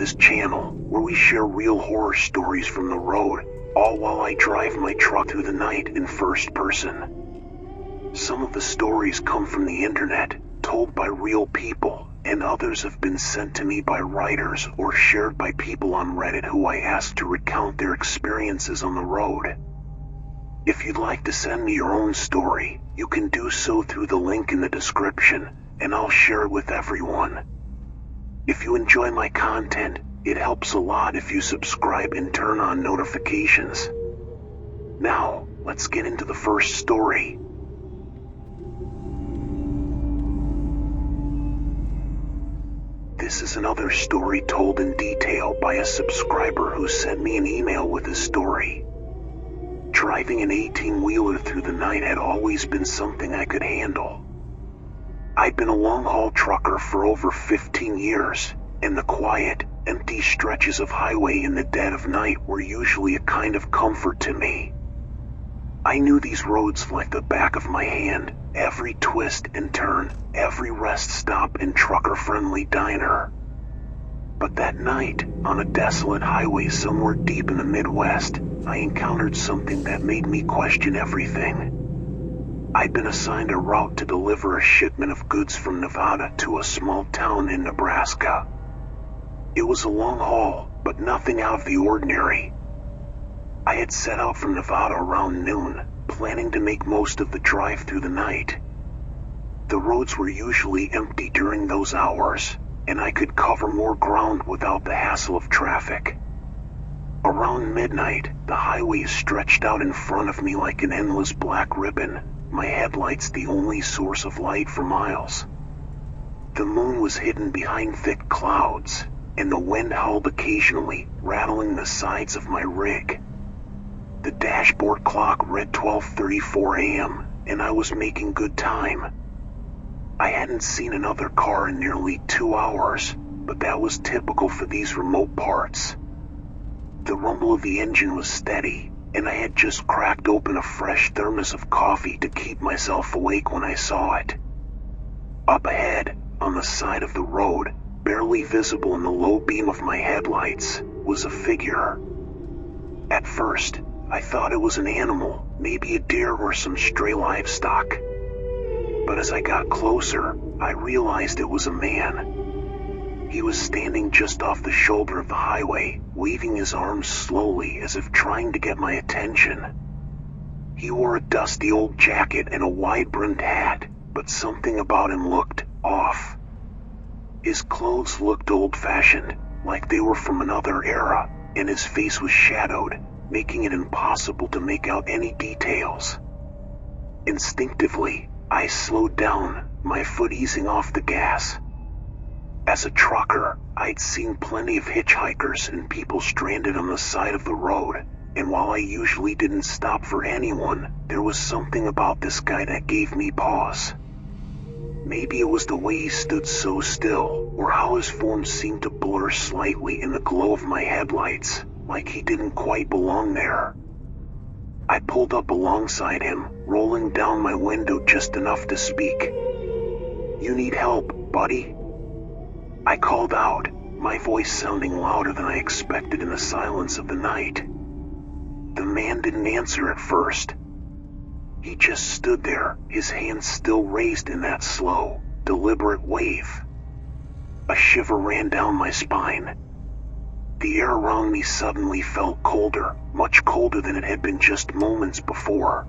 this channel, where we share real horror stories from the road, all while I drive my truck through the night in first person. Some of the stories come from the internet, told by real people, and others have been sent to me by writers or shared by people on Reddit who I asked to recount their experiences on the road. If you'd like to send me your own story, you can do so through the link in the description, and I'll share it with everyone. If you enjoy my content, it helps a lot if you subscribe and turn on notifications. Now, let's get into the first story. This is another story told in detail by a subscriber who sent me an email with his story. Driving an 18-wheeler through the night had always been something I could handle. I'd been a long-haul trucker for over 15 years, and the quiet, empty stretches of highway in the dead of night were usually a kind of comfort to me. I knew these roads like the back of my hand, every twist and turn, every rest stop and trucker-friendly diner. But that night, on a desolate highway somewhere deep in the Midwest, I encountered something that made me question everything. I'd been assigned a route to deliver a shipment of goods from Nevada to a small town in Nebraska. It was a long haul, but nothing out of the ordinary. I had set out from Nevada around noon, planning to make most of the drive through the night. The roads were usually empty during those hours, and I could cover more ground without the hassle of traffic. Around midnight, the highway stretched out in front of me like an endless black ribbon, my headlights the only source of light for miles. The moon was hidden behind thick clouds, and the wind howled occasionally, rattling the sides of my rig. The dashboard clock read 12:34 a.m., and I was making good time. I hadn't seen another car in nearly 2 hours, but that was typical for these remote parts. The rumble of the engine was steady, and I had just cracked open a fresh thermos of coffee to keep myself awake when I saw it. Up ahead, on the side of the road, barely visible in the low beam of my headlights, was a figure. At first, I thought it was an animal, maybe a deer or some stray livestock. But as I got closer, I realized it was a man. He was standing just off the shoulder of the highway, waving his arms slowly as if trying to get my attention. He wore a dusty old jacket and a wide-brimmed hat, but something about him looked off. His clothes looked old-fashioned, like they were from another era, and his face was shadowed, making it impossible to make out any details. Instinctively, I slowed down, my foot easing off the gas. As a trucker, I'd seen plenty of hitchhikers and people stranded on the side of the road, and while I usually didn't stop for anyone, there was something about this guy that gave me pause. Maybe it was the way he stood so still, or how his form seemed to blur slightly in the glow of my headlights, like he didn't quite belong there. I pulled up alongside him, rolling down my window just enough to speak. "You need help, buddy?" I called out, my voice sounding louder than I expected in the silence of the night. The man didn't answer at first. He just stood there, his hands still raised in that slow, deliberate wave. A shiver ran down my spine. The air around me suddenly felt colder, much colder than it had been just moments before.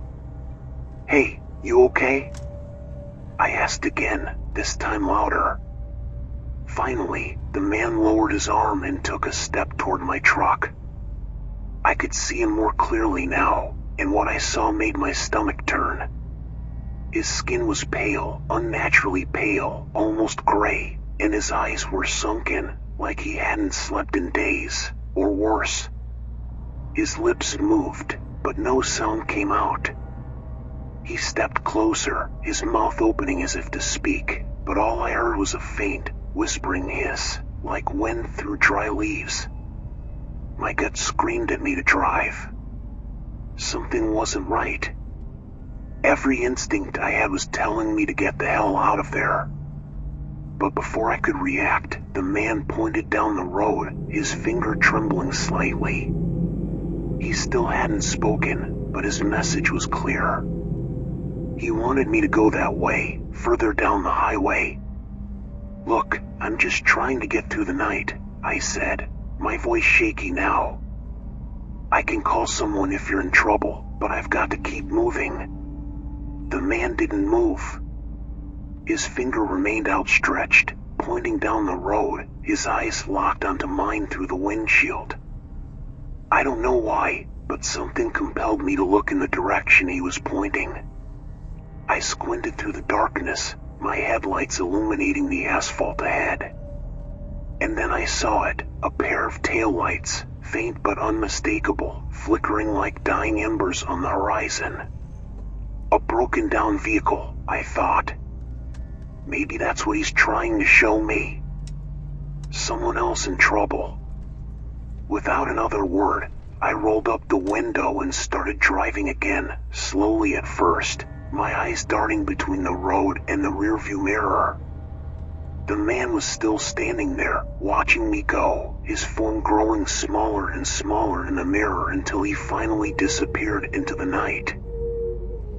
"Hey, you okay?" I asked again, this time louder. Finally, the man lowered his arm and took a step toward my truck. I could see him more clearly now, and what I saw made my stomach turn. His skin was pale, unnaturally pale, almost gray, and his eyes were sunken, like he hadn't slept in days, or worse. His lips moved, but no sound came out. He stepped closer, his mouth opening as if to speak, but all I heard was a faint, whispering hiss, like wind through dry leaves. My gut screamed at me to drive. Something wasn't right. Every instinct I had was telling me to get the hell out of there. but before I could react, the man pointed down the road, his finger trembling slightly. He still hadn't spoken, but his message was clear. He wanted me to go that way, further down the highway. "Look, I'm just trying to get through the night," I said, my voice shaky now. "I can call someone if you're in trouble, but I've got to keep moving." The man didn't move. His finger remained outstretched, pointing down the road, his eyes locked onto mine through the windshield. I don't know why, but something compelled me to look in the direction he was pointing. I squinted through the darkness, my headlights illuminating the asphalt ahead. And then I saw it, a pair of taillights, faint but unmistakable, flickering like dying embers on the horizon. A broken down vehicle, I thought. Maybe that's what he's trying to show me. Someone else in trouble. Without another word, I rolled up the window and started driving again, slowly at first, my eyes darting between the road and the rearview mirror. The man was still standing there, watching me go, his form growing smaller and smaller in the mirror until he finally disappeared into the night.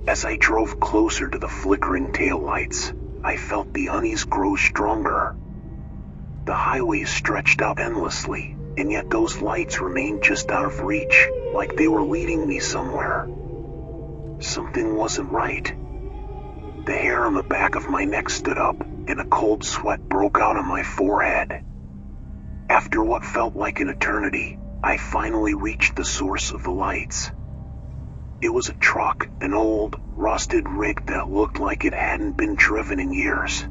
As I drove closer to the flickering taillights, I felt the unease grow stronger. The highway stretched out endlessly, and yet those lights remained just out of reach, like they were leading me somewhere. Something wasn't right. The hair on the back of my neck stood up, and a cold sweat broke out on my forehead. After what felt like an eternity, I finally reached the source of the lights. It was a truck, an old, rusted rig that looked like it hadn't been driven in years.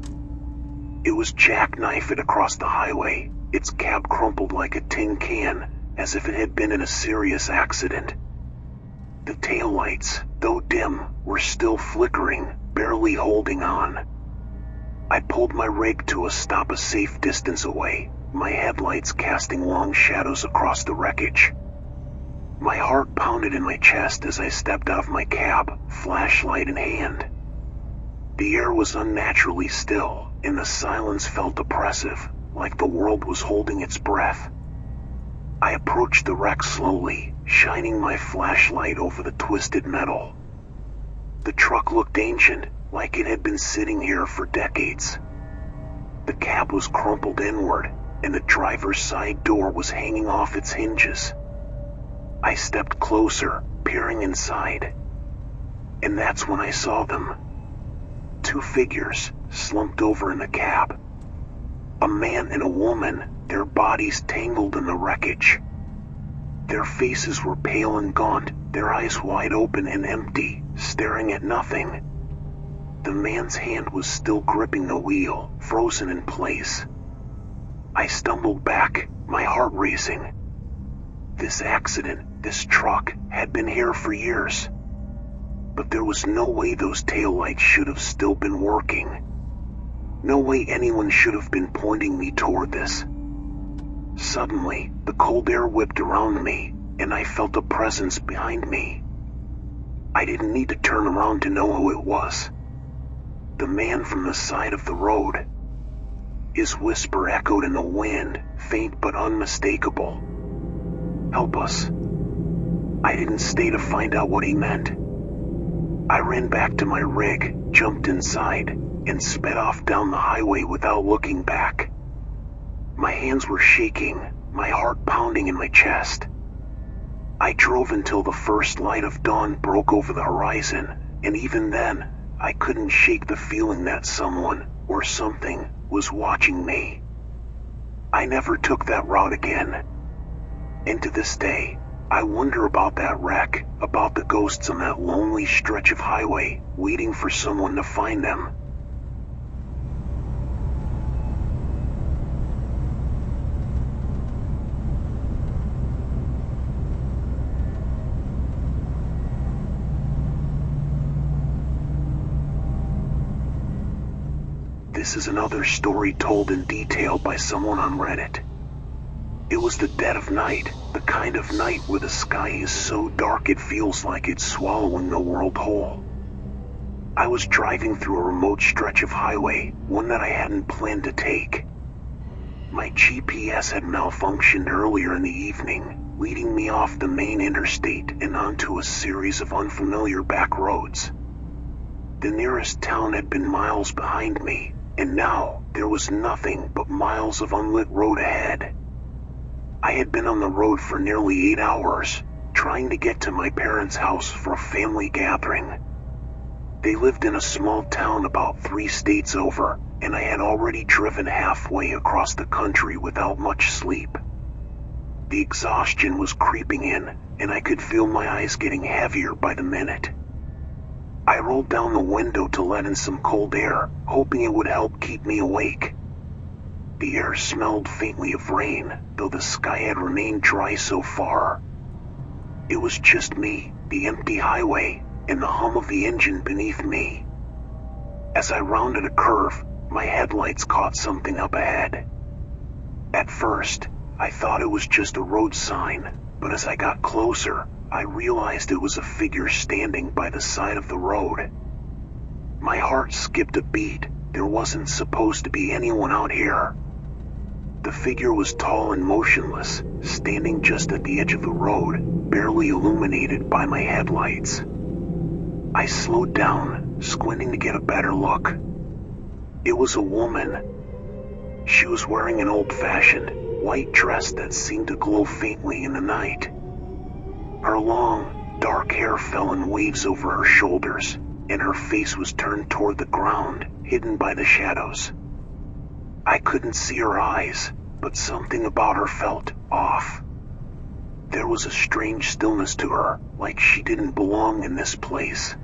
It was jackknifed across the highway, its cab crumpled like a tin can, as if it had been in a serious accident. The taillights, though dim, were still flickering, barely holding on. I pulled my rig to a stop a safe distance away, my headlights casting long shadows across the wreckage. My heart pounded in my chest as I stepped out of my cab, flashlight in hand. The air was unnaturally still, and the silence felt oppressive, like the world was holding its breath. I approached the wreck slowly, shining my flashlight over the twisted metal. The truck looked ancient, like it had been sitting here for decades. The cab was crumpled inward, and the driver's side door was hanging off its hinges. I stepped closer, peering inside. And that's when I saw them. Two figures, slumped over in the cab. A man and a woman, their bodies tangled in the wreckage. Their faces were pale and gaunt, their eyes wide open and empty, staring at nothing. The man's hand was still gripping the wheel, frozen in place. I stumbled back, my heart racing. This accident, this truck, had been here for years. But there was no way those taillights should have still been working. No way anyone should have been pointing me toward this. Suddenly, the cold air whipped around me, and I felt a presence behind me. I didn't need to turn around to know who it was. The man from the side of the road. His whisper echoed in the wind, faint but unmistakable. "Help us." I didn't stay to find out what he meant. I ran back to my rig, jumped inside, and sped off down the highway without looking back. My hands were shaking, my heart pounding in my chest. I drove until the first light of dawn broke over the horizon, and even then, I couldn't shake the feeling that someone, or something, was watching me. I never took that route again. And to this day, I wonder about that wreck, about the ghosts on that lonely stretch of highway, waiting for someone to find them. This is another story told in detail by someone on Reddit. It was the dead of night, the kind of night where the sky is so dark it feels like it's swallowing the world whole. I was driving through a remote stretch of highway, one that I hadn't planned to take. My GPS had malfunctioned earlier in the evening, leading me off the main interstate and onto a series of unfamiliar back roads. The nearest town had been miles behind me, and now there was nothing but miles of unlit road ahead. I had been on the road for nearly 8 hours, trying to get to my parents' house for a family gathering. They lived in a small town about 3 states over, and I had already driven halfway across the country without much sleep. The exhaustion was creeping in, and I could feel my eyes getting heavier by the minute. I rolled down the window to let in some cold air, hoping it would help keep me awake. The air smelled faintly of rain, though the sky had remained dry so far. It was just me, the empty highway, and the hum of the engine beneath me. As I rounded a curve, my headlights caught something up ahead. At first, I thought it was just a road sign, but as I got closer, I realized it was a figure standing by the side of the road. My heart skipped a beat. There wasn't supposed to be anyone out here. The figure was tall and motionless, standing just at the edge of the road, barely illuminated by my headlights. I slowed down, squinting to get a better look. It was a woman. She was wearing an old-fashioned, white dress that seemed to glow faintly in the night. Her long, dark hair fell in waves over her shoulders, and her face was turned toward the ground, hidden by the shadows. I couldn't see her eyes, but something about her felt off. There was a strange stillness to her, like she didn't belong in this place.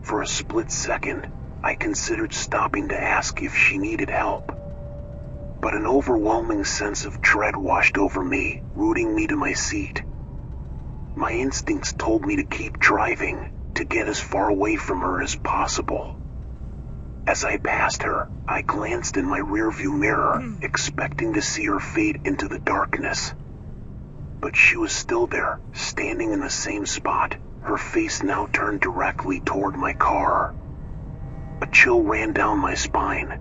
For a split second, I considered stopping to ask if she needed help. But an overwhelming sense of dread washed over me, rooting me to my seat. My instincts told me to keep driving, to get as far away from her as possible. As I passed her, I glanced in my rearview mirror, expecting to see her fade into the darkness. But she was still there, standing in the same spot, her face now turned directly toward my car. A chill ran down my spine.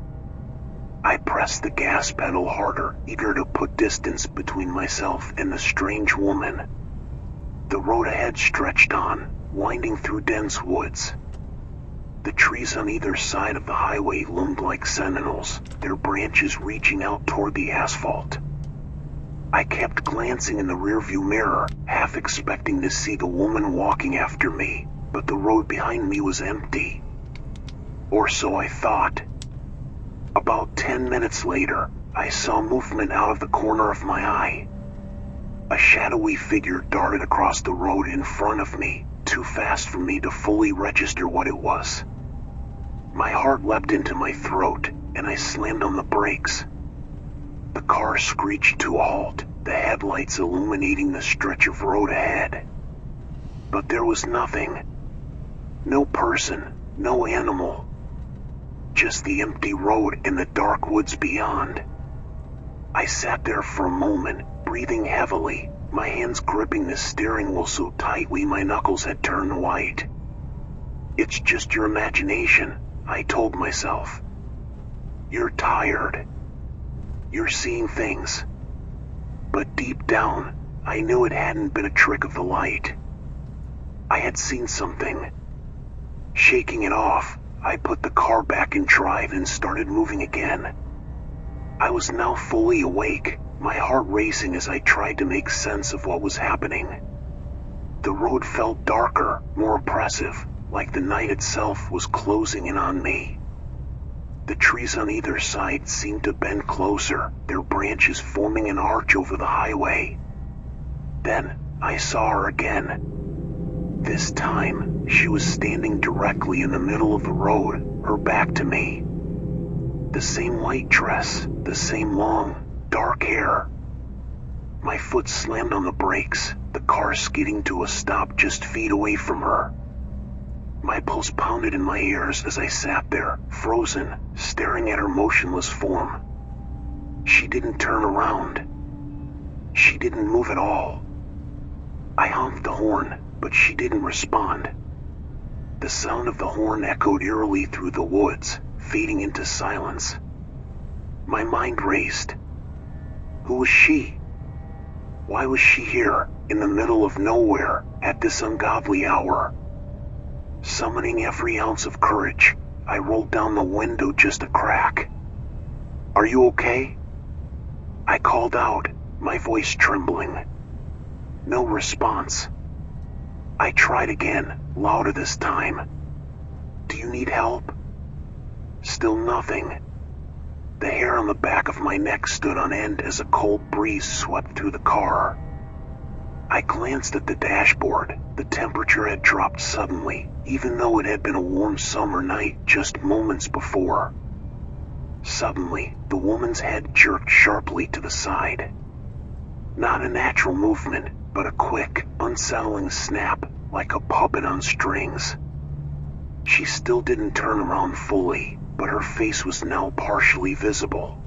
I pressed the gas pedal harder, eager to put distance between myself and the strange woman. The road ahead stretched on, winding through dense woods. The trees on either side of the highway loomed like sentinels, their branches reaching out toward the asphalt. I kept glancing in the rearview mirror, half expecting to see the woman walking after me, but the road behind me was empty. Or so I thought. About 10 minutes later, I saw movement out of the corner of my eye. A shadowy figure darted across the road in front of me, too fast for me to fully register what it was. My heart leapt into my throat, and I slammed on the brakes. The car screeched to a halt, the headlights illuminating the stretch of road ahead. But there was nothing. No person, no animal. Just the empty road and the dark woods beyond. I sat there for a moment, breathing heavily, my hands gripping the steering wheel so tightly my knuckles had turned white. It's just your imagination, I told myself. You're tired. You're seeing things. But deep down, I knew it hadn't been a trick of the light. I had seen something. Shaking it off, I put the car back in drive and started moving again. I was now fully awake, my heart racing as I tried to make sense of what was happening. The road felt darker, more oppressive, like the night itself was closing in on me. The trees on either side seemed to bend closer, their branches forming an arch over the highway. Then, I saw her again. This time, she was standing directly in the middle of the road, her back to me. The same white dress, the same long, dark hair. My foot slammed on the brakes, the car skidding to a stop just feet away from her. My pulse pounded in my ears as I sat there, frozen, staring at her motionless form. She didn't turn around. She didn't move at all. I honked the horn, but she didn't respond. The sound of the horn echoed eerily through the woods, fading into silence. My mind raced. Who was she? Why was she here, in the middle of nowhere, at this ungodly hour? Summoning every ounce of courage, I rolled down the window just a crack. "Are you okay?" I called out, my voice trembling. No response. I tried again, louder this time. "Do you need help?" Still nothing. The hair on the back of my neck stood on end as a cold breeze swept through the car. I glanced at the dashboard. The temperature had dropped suddenly, even though it had been a warm summer night just moments before. Suddenly, the woman's head jerked sharply to the side. Not a natural movement, but a quick, unsettling snap, like a puppet on strings. She still didn't turn around fully, but her face was now partially visible.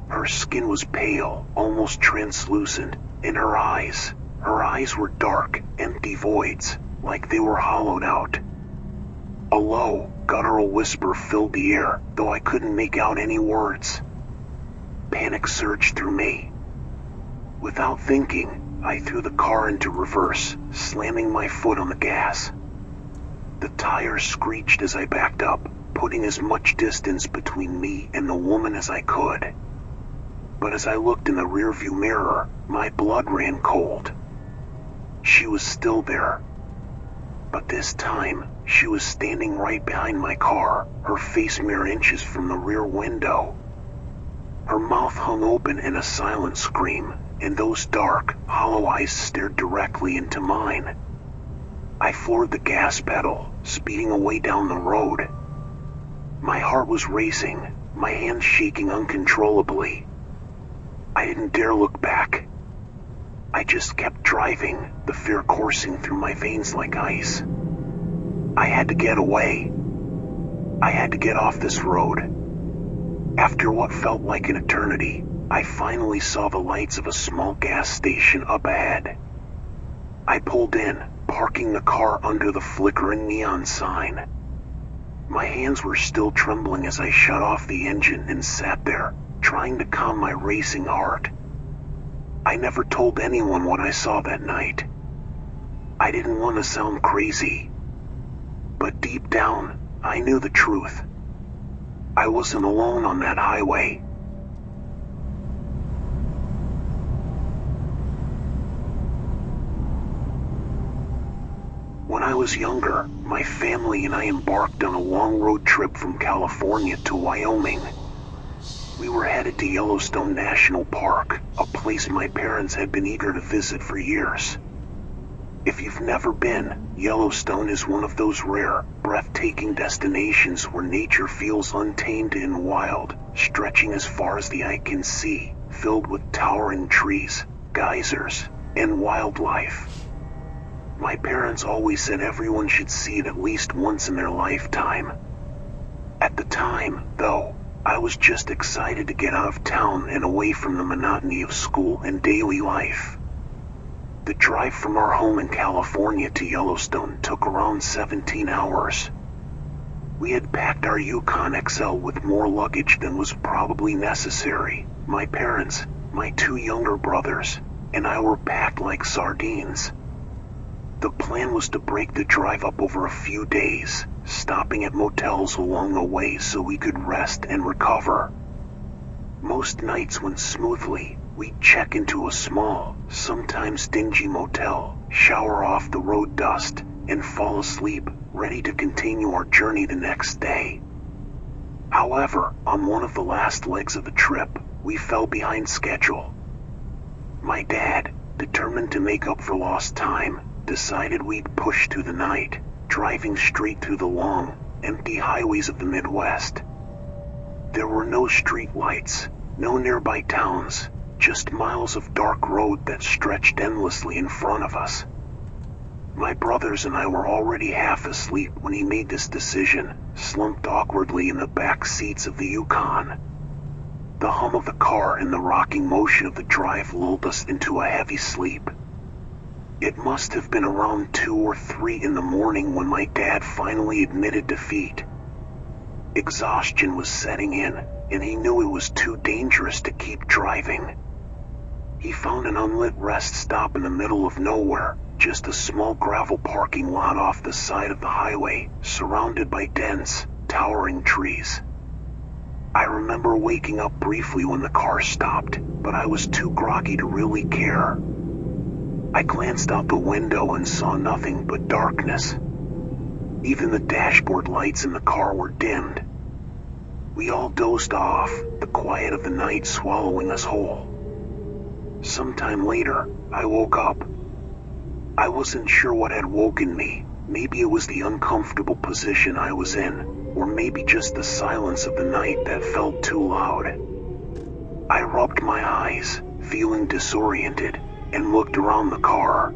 Her skin was pale, almost translucent, and her eyes were dark, empty voids, like they were hollowed out. A low, guttural whisper filled the air, though I couldn't make out any words. Panic surged through me. Without thinking, I threw the car into reverse, slamming my foot on the gas. The tires screeched as I backed up, putting as much distance between me and the woman as I could. But as I looked in the rearview mirror, my blood ran cold. She was still there. But this time, she was standing right behind my car, her face mere inches from the rear window. Her mouth hung open in a silent scream, and those dark, hollow eyes stared directly into mine. I floored the gas pedal, speeding away down the road. My heart was racing, my hands shaking uncontrollably. I didn't dare look back. I just kept driving, the fear coursing through my veins like ice. I had to get away. I had to get off this road. After what felt like an eternity, I finally saw the lights of a small gas station up ahead. I pulled in, parking the car under the flickering neon sign. My hands were still trembling as I shut off the engine and sat there, trying to calm my racing heart. I never told anyone what I saw that night. I didn't want to sound crazy. But deep down, I knew the truth. I wasn't alone on that highway. When I was younger, my family and I embarked on a long road trip from California to Wyoming. We were headed to Yellowstone National Park, a place my parents had been eager to visit for years. If you've never been, Yellowstone is one of those rare, breathtaking destinations where nature feels untamed and wild, stretching as far as the eye can see, filled with towering trees, geysers, and wildlife. My parents always said everyone should see it at least once in their lifetime. At the time, though, I was just excited to get out of town and away from the monotony of school and daily life. The drive from our home in California to Yellowstone took around 17 hours. We had packed our Yukon XL with more luggage than was probably necessary. My parents, my two younger brothers, and I were packed like sardines. The plan was to break the drive up over a few days, stopping at motels along the way so we could rest and recover. Most nights went smoothly. We'd check into a small, sometimes dingy motel, shower off the road dust, and fall asleep, ready to continue our journey the next day. However, on one of the last legs of the trip, we fell behind schedule. My dad, determined to make up for lost time, decided we'd push through the night, driving straight through the long, empty highways of the Midwest. There were no street lights, no nearby towns, just miles of dark road that stretched endlessly in front of us. My brothers and I were already half asleep when he made this decision, slumped awkwardly in the back seats of the Yukon. The hum of the car and the rocking motion of the drive lulled us into a heavy sleep. It must have been around 2 or 3 in the morning when my dad finally admitted defeat. Exhaustion was setting in, and he knew it was too dangerous to keep driving. He found an unlit rest stop in the middle of nowhere, just a small gravel parking lot off the side of the highway, surrounded by dense, towering trees. I remember waking up briefly when the car stopped, but I was too groggy to really care. I glanced out the window and saw nothing but darkness. Even the dashboard lights in the car were dimmed. We all dozed off, the quiet of the night swallowing us whole. Sometime later, I woke up. I wasn't sure what had woken me. Maybe it was the uncomfortable position I was in, or maybe just the silence of the night that felt too loud. I rubbed my eyes, feeling disoriented, and looked around the car.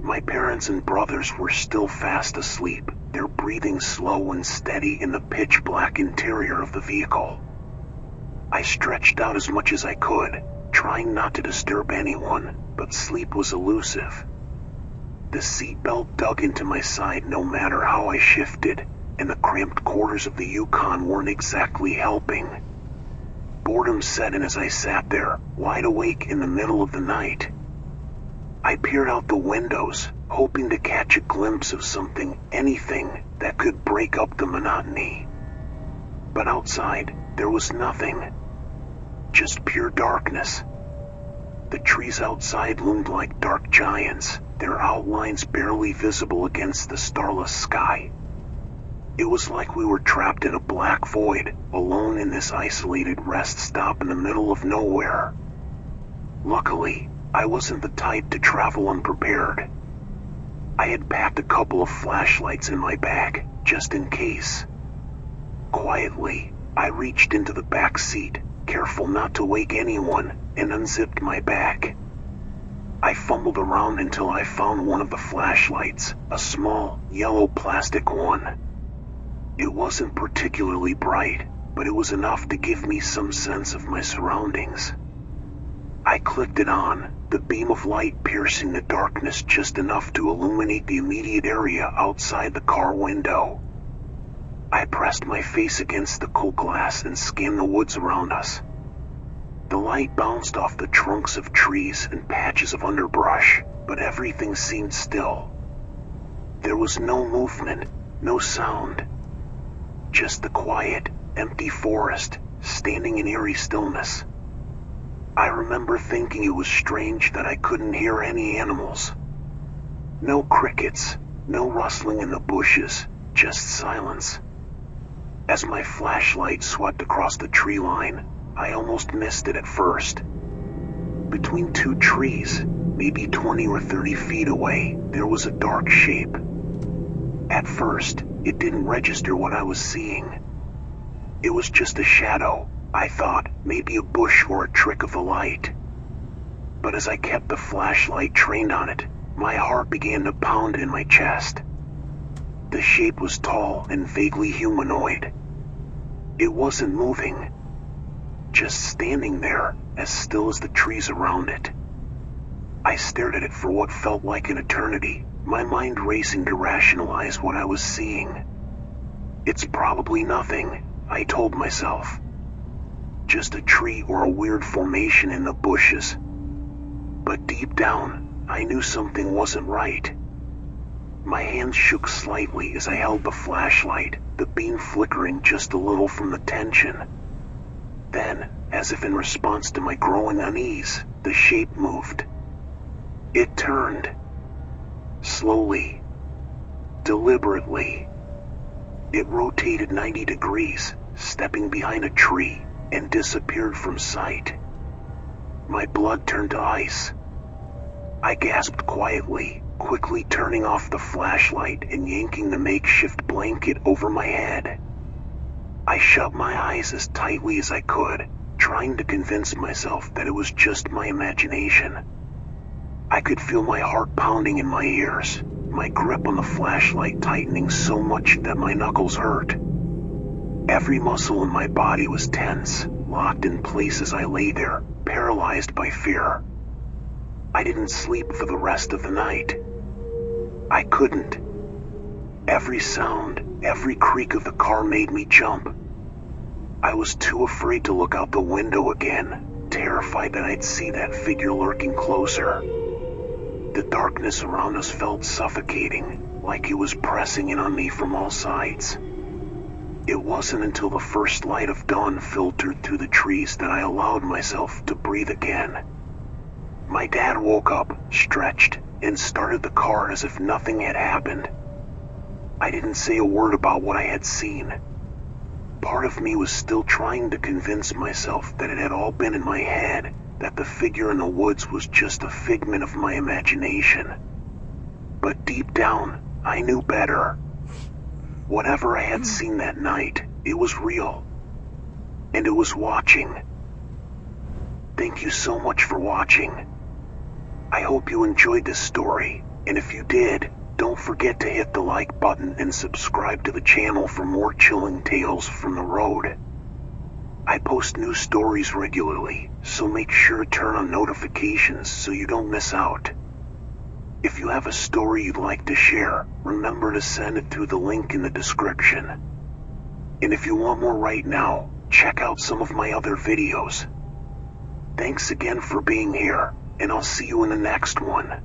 My parents and brothers were still fast asleep, their breathing slow and steady in the pitch-black interior of the vehicle. I stretched out as much as I could, trying not to disturb anyone, but sleep was elusive. The seatbelt dug into my side no matter how I shifted, and the cramped quarters of the Yukon weren't exactly helping. Boredom set in as I sat there, wide awake in the middle of the night. I peered out the windows, hoping to catch a glimpse of something, anything, that could break up the monotony. But outside, there was nothing. Just pure darkness. The trees outside loomed like dark giants, their outlines barely visible against the starless sky. It was like we were trapped in a black void, alone in this isolated rest stop in the middle of nowhere. Luckily, I wasn't the type to travel unprepared. I had packed a couple of flashlights in my bag, just in case. Quietly, I reached into the back seat, careful not to wake anyone, and unzipped my bag. I fumbled around until I found one of the flashlights, a small, yellow plastic one. It wasn't particularly bright, but it was enough to give me some sense of my surroundings. I clicked it on, the beam of light piercing the darkness just enough to illuminate the immediate area outside the car window. I pressed my face against the cool glass and scanned the woods around us. The light bounced off the trunks of trees and patches of underbrush, but everything seemed still. There was no movement, no sound. Just the quiet, empty forest, standing in eerie stillness. I remember thinking it was strange that I couldn't hear any animals. No crickets, no rustling in the bushes, just silence. As my flashlight swept across the tree line, I almost missed it at first. Between 2 trees, maybe 20 or 30 feet away, there was a dark shape. At first, it didn't register what I was seeing. It was just a shadow, I thought, maybe a bush or a trick of the light. But as I kept the flashlight trained on it, my heart began to pound in my chest. The shape was tall and vaguely humanoid. It wasn't moving. Just standing there, as still as the trees around it. I stared at it for what felt like an eternity, my mind racing to rationalize what I was seeing. It's probably nothing, I told myself. Just a tree or a weird formation in the bushes. But deep down, I knew something wasn't right. My hands shook slightly as I held the flashlight, the beam flickering just a little from the tension. Then, as if in response to my growing unease, the shape moved. It turned. Slowly. Deliberately. It rotated 90 degrees, stepping behind a tree, and disappeared from sight. My blood turned to ice. I gasped quietly, quickly turning off the flashlight and yanking the makeshift blanket over my head. I shut my eyes as tightly as I could, trying to convince myself that it was just my imagination. I could feel my heart pounding in my ears, my grip on the flashlight tightening so much that my knuckles hurt. Every muscle in my body was tense, locked in place as I lay there, paralyzed by fear. I didn't sleep for the rest of the night. I couldn't. Every sound, every creak of the car made me jump. I was too afraid to look out the window again, terrified that I'd see that figure lurking closer. The darkness around us felt suffocating, like it was pressing in on me from all sides. It wasn't until the first light of dawn filtered through the trees that I allowed myself to breathe again. My dad woke up, stretched, and started the car as if nothing had happened. I didn't say a word about what I had seen. Part of me was still trying to convince myself that it had all been in my head, that the figure in the woods was just a figment of my imagination. But deep down, I knew better. Whatever I had seen that night, it was real. And it was watching. Thank you so much for watching. I hope you enjoyed this story, and if you did, don't forget to hit the like button and subscribe to the channel for more chilling tales from the road. I post new stories regularly, so make sure to turn on notifications so you don't miss out. If you have a story you'd like to share, remember to send it through the link in the description. And if you want more right now, check out some of my other videos. Thanks again for being here, and I'll see you in the next one.